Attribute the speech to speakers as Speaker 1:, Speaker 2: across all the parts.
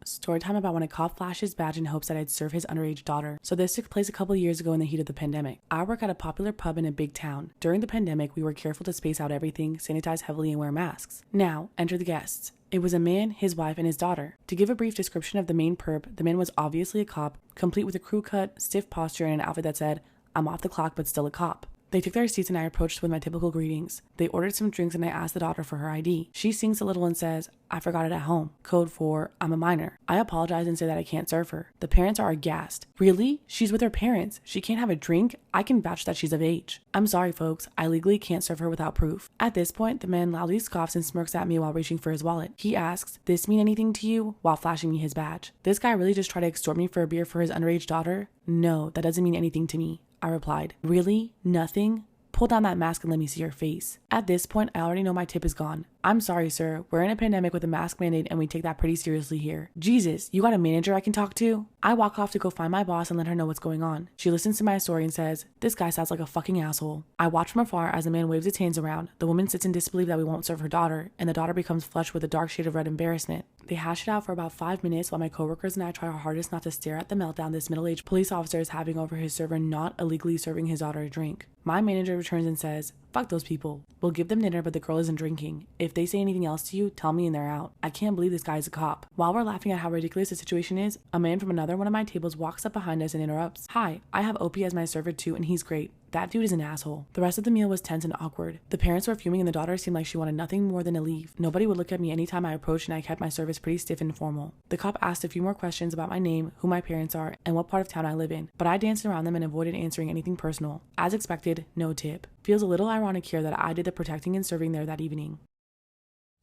Speaker 1: Story time about when a cop flashed his badge in hopes that I'd serve his underage daughter. So this took place a couple years ago in the heat of the pandemic. I work at a popular pub in a big town. During the pandemic, we were careful to space out everything, sanitize heavily, and wear masks. Now, enter the guests. It was a man, his wife, and his daughter. To give a brief description of the main perp, the man was obviously a cop, complete with a crew cut, stiff posture, and an outfit that said, "I'm off the clock but still a cop." They took their seats and I approached with my typical greetings. They ordered some drinks and I asked the daughter for her ID. She sings a little and says, "I forgot it at home." Code for, "I'm a minor." I apologize and say that I can't serve her. The parents are aghast. "Really? She's with her parents. She can't have a drink? I can vouch that she's of age." "I'm sorry, folks. I legally can't serve her without proof." At this point, the man loudly scoffs and smirks at me while reaching for his wallet. He asks, "This mean anything to you?" while flashing me his badge. This guy really just tried to extort me for a beer for his underage daughter? "No, that doesn't mean anything to me," I replied. "Really? Nothing? Pull down that mask and let me see your face." At this point, I already know my tip is gone. "I'm sorry, sir. We're in a pandemic with a mask mandate and we take that pretty seriously here." "Jesus, you got a manager I can talk to?" I walk off to go find my boss and let her know what's going on. She listens to my story and says, "This guy sounds like a fucking asshole." I watch from afar as the man waves his hands around. The woman sits in disbelief that we won't serve her daughter, and the daughter becomes flushed with a dark shade of red embarrassment. They hash it out for about 5 minutes while my coworkers and I try our hardest not to stare at the meltdown this middle-aged police officer is having over his server not illegally serving his daughter a drink. My manager returns and says, "Fuck those people. We'll give them dinner, but the girl isn't drinking. If they say anything else to you, tell me and they're out." I can't believe this guy is a cop. While we're laughing at how ridiculous the situation is, a man from another one of my tables walks up behind us and interrupts. "Hi, I have OP as my server too, and he's great. That dude is an asshole." The rest of the meal was tense and awkward. The parents were fuming and the daughter seemed like she wanted nothing more than to leave. Nobody would look at me anytime I approached and I kept my service pretty stiff and formal. The cop asked a few more questions about my name, who my parents are, and what part of town I live in, but I danced around them and avoided answering anything personal. As expected, no tip. Feels a little ironic here that I did the protecting and serving there that evening.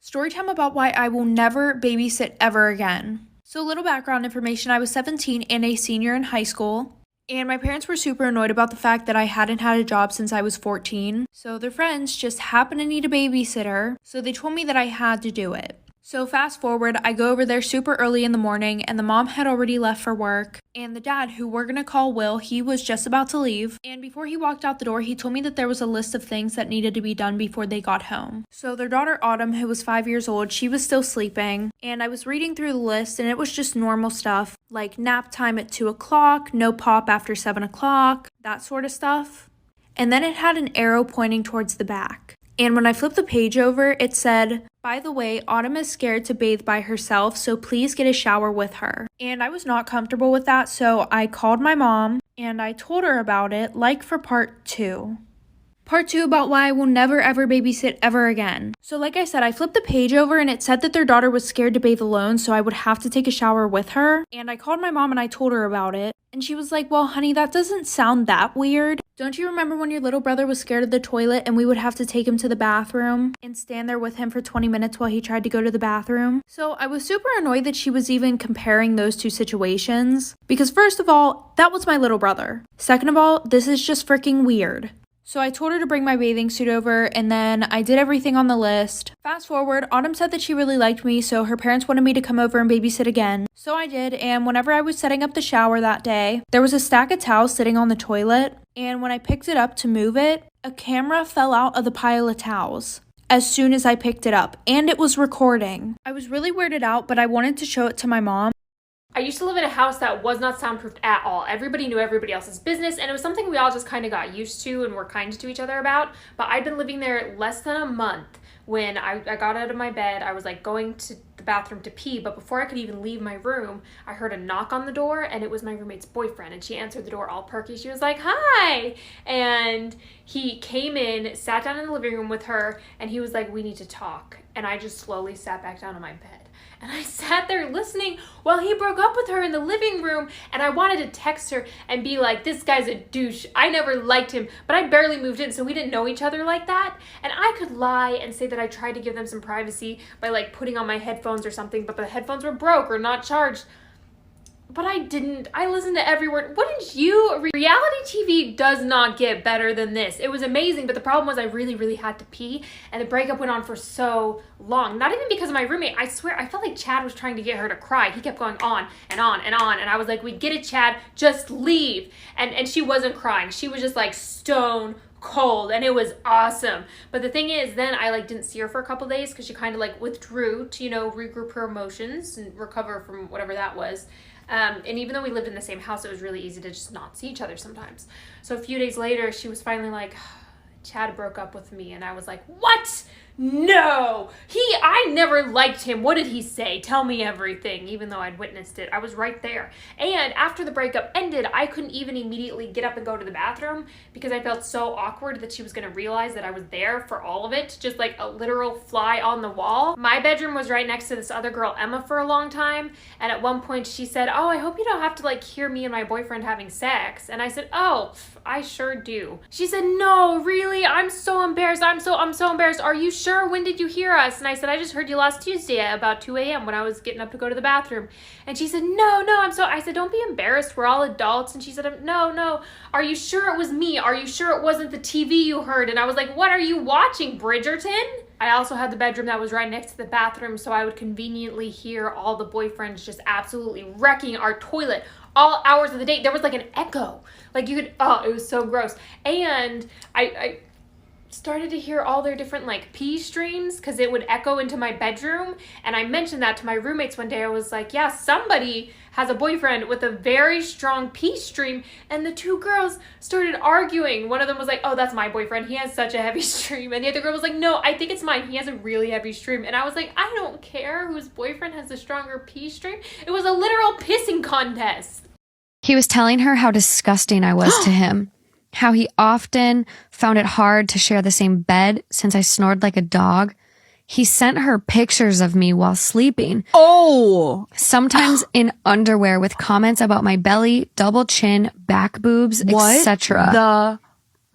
Speaker 2: Storytime about why I will never babysit ever again. So, a little background information. I was 17 and a senior in high school. And my parents were super annoyed about the fact that I hadn't had a job since I was 14. So their friends just happened to need a babysitter. So they told me that I had to do it. So fast forward, I go over there super early in the morning and the mom had already left for work. And the dad, who we're gonna call Will, he was just about to leave. And before he walked out the door, he told me that there was a list of things that needed to be done before they got home. So their daughter Autumn, who was 5 years old, she was still sleeping. And I was reading through the list and it was just normal stuff. Like nap time at 2 o'clock, no pop after 7 o'clock, that sort of stuff. And then it had an arrow pointing towards the back. And when I flipped the page over, it said, "By the way, Autumn is scared to bathe by herself, so please get a shower with her." And I was not comfortable with that, so I called my mom and I told her about it, like for part 2. Part 2 about why I will never ever babysit ever again. So like I said, I flipped the page over and it said that their daughter was scared to bathe alone, so I would have to take a shower with her. And I called my mom and I told her about it. And she was like, "Well, honey, that doesn't sound that weird. Don't you remember when your little brother was scared of the toilet and we would have to take him to the bathroom and stand there with him for 20 minutes while he tried to go to the bathroom?" So I was super annoyed that she was even comparing those two situations. Because first of all, that was my little brother. Second of all, this is just freaking weird. So I told her to bring my bathing suit over and then I did everything on the list. Fast forward, Autumn said that she really liked me, so her parents wanted me to come over and babysit again. So I did, and whenever I was setting up the shower that day, there was a stack of towels sitting on the toilet, and when I picked it up to move it, a camera fell out of the pile of towels as soon as I picked it up, and it was recording. I was really weirded out, but I wanted to show it to my mom.
Speaker 3: I used to live in a house that was not soundproofed at all. Everybody knew everybody else's business, and it was something we all just kind of got used to and were kind to each other about. But I'd been living there less than a month when I got out of my bed. I was like going to the bathroom to pee, but before I could even leave my room, I heard a knock on the door, and it was my roommate's boyfriend, and she answered the door all perky. She was like, "Hi!" And he came in, sat down in the living room with her, and he was like, "We need to talk." And I just slowly sat back down on my bed. And I sat there listening while he broke up with her in the living room, and I wanted to text her and be like, "This guy's a douche. I never liked him," but I barely moved in, so we didn't know each other like that. And I could lie and say that I tried to give them some privacy by like putting on my headphones or something, but the headphones were broke or not charged. But I didn't. I listened to every word. Wouldn't you? Reality TV does not get better than this. It was amazing, but the problem was I really, really had to pee, and the breakup went on for so long. Not even because of my roommate. I swear, I felt like Chad was trying to get her to cry. He kept going on and on and on, and I was like, "We get it, Chad. Just leave." And she wasn't crying. She was just like stone cold, and it was awesome. But the thing is, then I like didn't see her for a couple days because she kind of like withdrew to, you know, regroup her emotions and recover from whatever that was. And even though we lived in the same house, it was really easy to just not see each other sometimes. So a few days later, she was finally like, Chad broke up with me. And I was like, what? No, I never liked him. What did he say? Tell me everything. Even though I'd witnessed it, I was right there. And after the breakup ended, I couldn't even immediately get up and go to the bathroom because I felt so awkward that she was going to realize that I was there for all of it. Just like a literal fly on the wall. My bedroom was right next to this other girl, Emma, for a long time. And at one point she said, oh, I hope you don't have to like hear me and my boyfriend having sex. And I said, oh, I sure do. She said, no, really? I'm so embarrassed. I'm so embarrassed. Are you sure? When did you hear us? And I said, I just heard you last Tuesday at about 2 a.m. when I was getting up to go to the bathroom. And she said, no, I said, don't be embarrassed. We're all adults. And she said, no. Are you sure it was me? Are you sure it wasn't the TV you heard? And I was like, what are you watching, Bridgerton? I also had the bedroom that was right next to the bathroom, so I would conveniently hear all the boyfriends just absolutely wrecking our toilet all hours of the day. There was like an echo. Like you could, it was so gross. And I started to hear all their different like pee streams because it would echo into my bedroom. And I mentioned that to my roommates one day. I was like, yeah, somebody has a boyfriend with a very strong pee stream. And the two girls started arguing. One of them was like, oh, that's my boyfriend. He has such a heavy stream. And the other girl was like, no, I think it's mine. He has a really heavy stream. And I was like, I don't care whose boyfriend has the stronger pee stream. It was a literal pissing contest.
Speaker 4: He was telling her how disgusting I was to him. How he often found it hard to share the same bed since I snored like a dog. He sent her pictures of me while sleeping.
Speaker 1: Oh!
Speaker 4: Sometimes in underwear with comments about my belly, double chin, back boobs, etc.
Speaker 1: The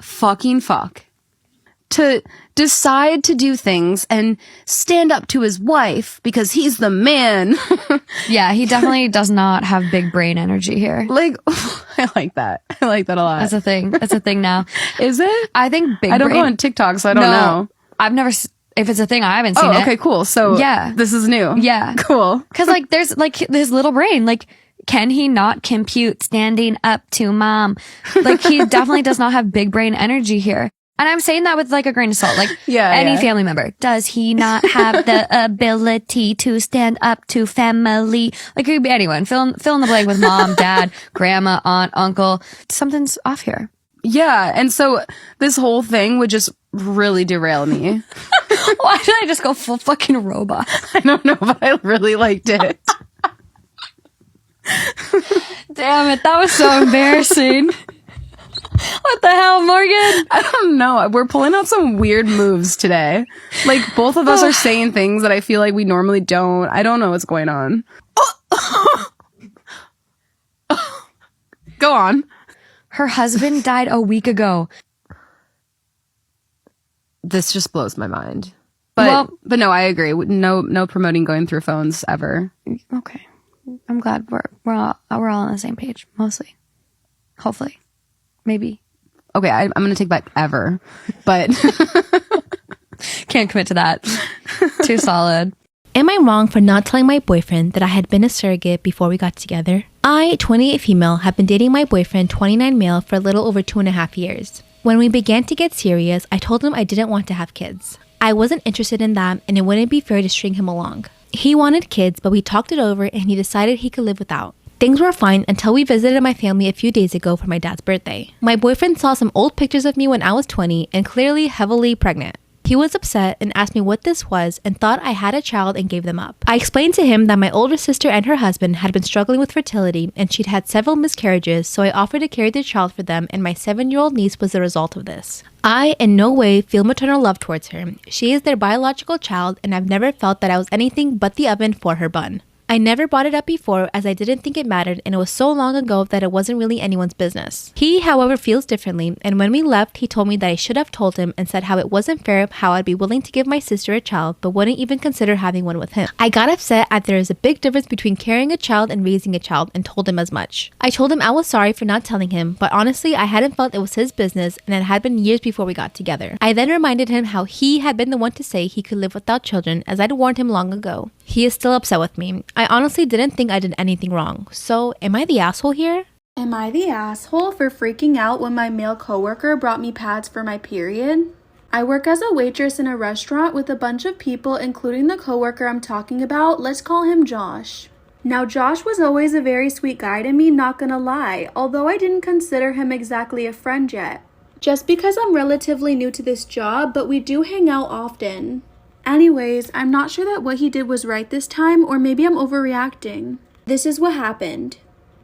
Speaker 1: fucking fuck? To decide to do things and stand up to his wife because he's the man.
Speaker 4: Yeah, he definitely does not have big brain energy here.
Speaker 1: Like, I like that. I like that a lot.
Speaker 4: That's a thing. That's a thing now.
Speaker 1: Is it?
Speaker 4: I think big
Speaker 1: I don't
Speaker 4: brain...
Speaker 1: go on TikTok, so I don't know.
Speaker 4: I've never... If it's a thing, I haven't seen it.
Speaker 1: Oh, okay, cool. So
Speaker 4: yeah,
Speaker 1: this is new.
Speaker 4: Yeah.
Speaker 1: Cool.
Speaker 4: Because like there's like this little brain, like, can he not compute standing up to mom? Like he definitely does not have big brain energy here. And I'm saying that with like a grain of salt, like any family member. Does he not have the ability to stand up to family? Like it could be anyone. Fill in the blank with mom, dad, grandma, aunt, uncle. Something's off here.
Speaker 1: Yeah. And so this whole thing would just really derail me.
Speaker 4: Why did I just go full fucking robot?
Speaker 1: I don't know, but I really liked it.
Speaker 4: Damn it. That was so embarrassing. What the hell, Morgan?
Speaker 1: I don't know. We're pulling out some weird moves today. Like, both of us are saying things that I feel like we normally don't. I don't know what's going on. Go on.
Speaker 4: Her husband died a week ago.
Speaker 1: This just blows my mind. But no, I agree. No promoting going through phones ever.
Speaker 4: Okay. I'm glad we're all on the same page, mostly. Hopefully. Maybe.
Speaker 1: Okay, I'm going to take back ever, but
Speaker 4: can't commit to that. Too solid.
Speaker 5: Am I wrong for not telling my boyfriend that I had been a surrogate before we got together? I, 28 female, have been dating my boyfriend, 29 male, for a little over 2.5 years. When we began to get serious, I told him I didn't want to have kids. I wasn't interested in that, and it wouldn't be fair to string him along. He wanted kids, but we talked it over and he decided he could live without. Things were fine until we visited my family a few days ago for my dad's birthday. My boyfriend saw some old pictures of me when I was 20 and clearly heavily pregnant. He was upset and asked me what this was and thought I had a child and gave them up. I explained to him that my older sister and her husband had been struggling with fertility and she'd had several miscarriages, so I offered to carry the child for them, and my 7-year-old niece was the result of this. I in no way feel maternal love towards her. She is their biological child, and I've never felt that I was anything but the oven for her bun. I never brought it up before as I didn't think it mattered, and it was so long ago that it wasn't really anyone's business. He, however, feels differently, and when we left, he told me that I should have told him and said how it wasn't fair how I'd be willing to give my sister a child but wouldn't even consider having one with him. I got upset as there is a big difference between carrying a child and raising a child, and told him as much. I told him I was sorry for not telling him, but honestly I hadn't felt it was his business, and it had been years before we got together. I then reminded him how he had been the one to say he could live without children, as I'd warned him long ago. He is still upset with me. I honestly didn't think I did anything wrong. So, am I the asshole here?
Speaker 6: Am I the asshole for freaking out when my male coworker brought me pads for my period? I work as a waitress in a restaurant with a bunch of people, including the coworker I'm talking about. Let's call him Josh. Now, Josh was always a very sweet guy to me, not gonna lie, although I didn't consider him exactly a friend yet. Just because I'm relatively new to this job, but we do hang out often. Anyways, I'm not sure that what he did was right this time, or maybe I'm overreacting. This is what happened.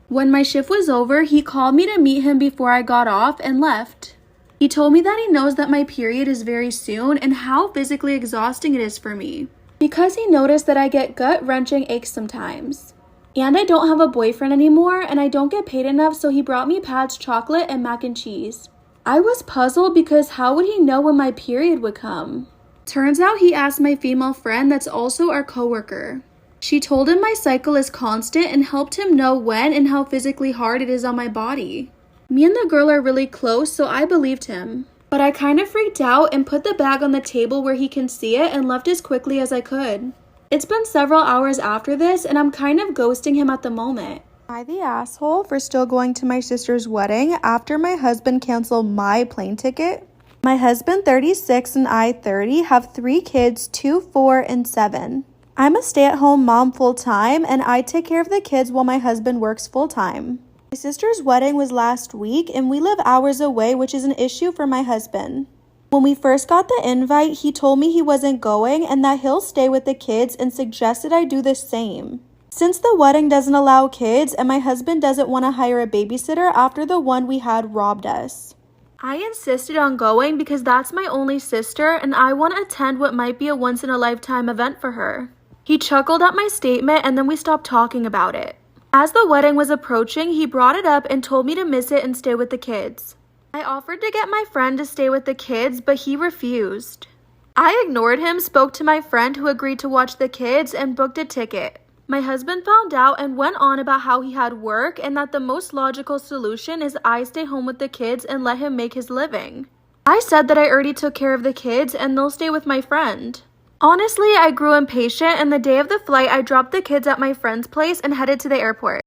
Speaker 6: When my shift was over, he called me to meet him before I got off and left. He told me that he knows that my period is very soon and how physically exhausting it is for me, because he noticed that I get gut-wrenching aches sometimes. And I don't have a boyfriend anymore, and I don't get paid enough, so he brought me pads, chocolate, and mac and cheese. I was puzzled because how would he know when my period would come? Turns out he asked my female friend that's also our coworker. She told him my cycle is constant and helped him know when and how physically hard it is on my body. Me and the girl are really close, so I believed him. But I kind of freaked out and put the bag on the table where he can see it and left as quickly as I could. It's been several hours after this, and I'm kind of ghosting him at the moment. Am I the asshole for still going to my sister's wedding after my husband canceled my plane ticket? My husband, 36, and I, 30, have 3 kids, 2, 4, and 7. I'm a stay-at-home mom full-time, and I take care of the kids while my husband works full-time. My sister's wedding was last week, and we live hours away, which is an issue for my husband. When we first got the invite, he told me he wasn't going and that he'll stay with the kids and suggested I do the same. Since the wedding doesn't allow kids and my husband doesn't want to hire a babysitter after the one we had robbed us. I insisted on going because that's my only sister and I want to attend what might be a once-in-a-lifetime event for her. He chuckled at my statement and then we stopped talking about it. As the wedding was approaching, he brought it up and told me to miss it and stay with the kids. I offered to get my friend to stay with the kids, but he refused. I ignored him, spoke to my friend who agreed to watch the kids, and booked a ticket. My husband found out and went on about how he had work and that the most logical solution is I stay home with the kids and let him make his living. I said that I already took care of the kids and they'll stay with my friend. Honestly, I grew impatient, and the day of the flight, I dropped the kids at my friend's place and headed to the airport.